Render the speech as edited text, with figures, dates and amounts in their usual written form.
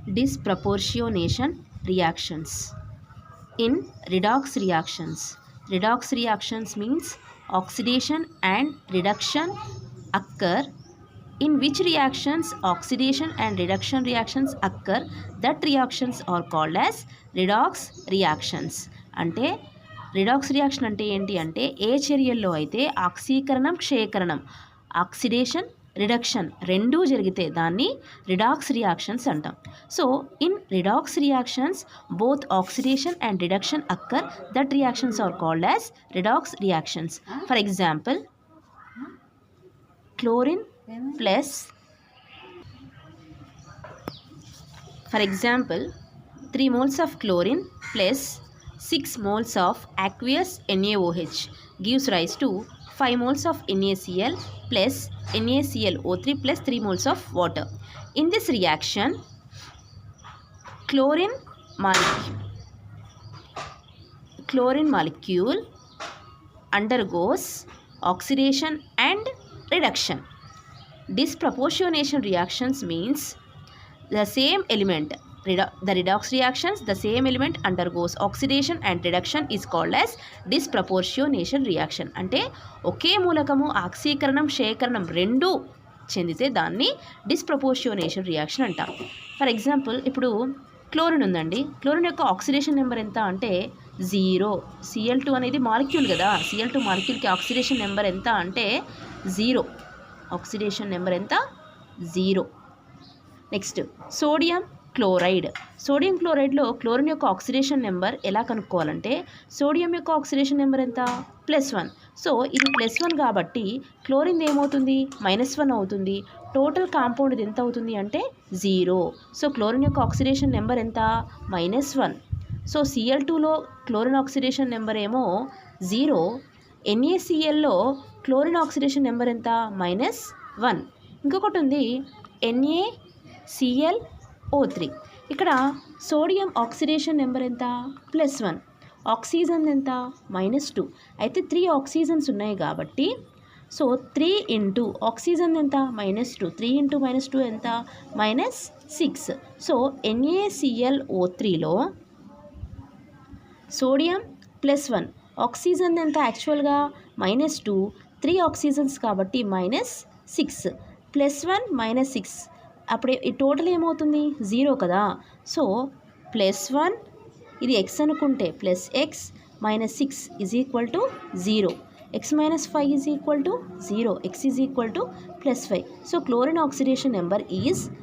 disproportionation reactions. In redox reactions means oxidation and reduction occur. In which reactions oxidation and reduction reactions occur, that reactions are called as redox reactions. అంటే redox reaction అంటే ఏంటి అంటే ఏ చర్యల్లో అయితే ఆక్సీకరణం క్షయకరణం oxidation reduction రెండూ జరిగితే దాన్ని రిడాక్స్ రియాక్షన్స్ అంటాం. So in redox reactions both oxidation and reduction occur, that reactions are called as redox reactions. For example, chlorine plus, for example, 3 moles of chlorine plus 6 moles of aqueous NaOH gives rise to 5 moles of NaCl plus NaClO3 plus 3 moles of water. In this reaction, chlorine molecule undergoes oxidation and reduction. Disproportionation reactions means the same element, the redox reactions, the same element undergoes oxidation and reduction is called as disproportionation reaction. అంటే ఒకే మూలకము ఆక్సీకరణం క్షయకరణం రెండూ చెందితే దాన్ని డిస్ప్రపోర్షియోనేషన్ reaction అంటాం. For example, ఇప్పుడు chlorine ఉందండి. Chlorine యొక్క oxidation number ఎంత అంటే 0. Cl2 అనేది మాలిక్యూల్ కదా, Cl2 మాలిక్యూల్కి ఆక్సిడేషన్ నెంబర్ ఎంత అంటే 0. ఆక్సిడేషన్ నెంబర్ ఎంత? 0. Next sodium chloride. సోడియం క్లోరైడ్లో క్లోరిన్ యొక్క ఆక్సిడేషన్ నెంబర్ ఎలా కనుక్కోవాలంటే, సోడియం యొక్క ఆక్సిడేషన్ నెంబర్ ఎంత? +1. సో ఇది +1 కాబట్టి క్లోరిన్ ఏమవుతుంది? -1 అవుతుంది. టోటల్ కాంపౌండ్ ఇది ఎంత అవుతుంది అంటే 0. సో క్లోరిన్ యొక్క ఆక్సిడేషన్ నెంబర్ ఎంత? -1. సో Cl2లో క్లోరిన్ ఆక్సిడేషన్ నెంబర్ ఏమో 0. NaClలో క్లోరిన్ ఆక్సిడేషన్ నెంబర్ ఎంత? -1. ఇంకొకటి ఉంది NaClO3. ఇక్కడ సోడియం ఆక్సిడేషన్ నెంబర్ ఎంత? +1. ఆక్సిజన్ ఎంత? -2. అయితే 3 ఆక్సిజన్స్ ఉన్నాయి కాబట్టి సో 3 ఇంటూ ఆక్సిజన్ ఎంత? -2. 3 ఇంటూ -2 ఎంత? -6. సో NaClO3లో సోడియం +1, ఆక్సిజన్ ఎంత? యాక్చువల్గా -2, 3 ఆక్సిజన్స్ కాబట్టి -6, +1 -6 అప్పుడు ఈ టోటల్ ఏమవుతుంది? 0 కదా. సో +1 ఇది x అనుకుంటే +x -6 = 0. x - 5 = 0. x = +5. So chlorine oxidation number is